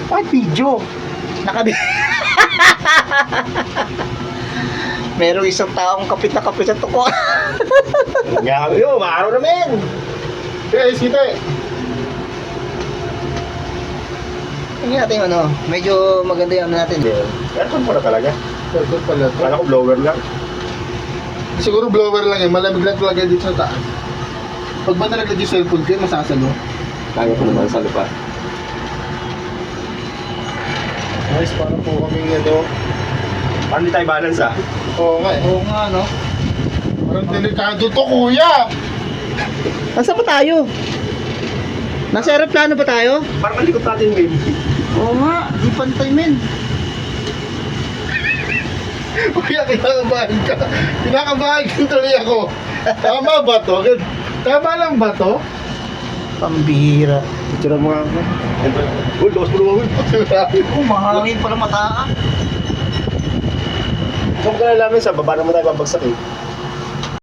Ay, video. Nakabi... Merong isang taong kapit na kapit sa tuko. Nga kami yun, maaraw namin. Kaya isita eh. Tingnan natin yung ano, medyo maganda yung ano natin. Aircon pala talaga. Aircon pala to. Kala ko blower lang. Siguro blower lang eh. Malamig lang talaga dito sa taas. Pag ba nalaglag yung cellphone ko, masasalo. Kaya ko naman sa lupa. Guys, parang po kaming ano. Paano di tayo balance ah? Oo nga eh. Oo nga, no? Parang delikado to, kuya. Nasaan ba tayo? Nasa aeroplano ba tayo? Parang malikot natin, babe. Oo nga, di pantay men. Kuya, kinakabahan ka. Kinakabahan ka tuloy ako. Tama ba to? Tama lang ba to? Pambihira. Picturean mo nga ako. Uy, lakas mo naman. Oh, mahangin pala mataan. Saan ka na namin sa baba naman tayo babagsak eh.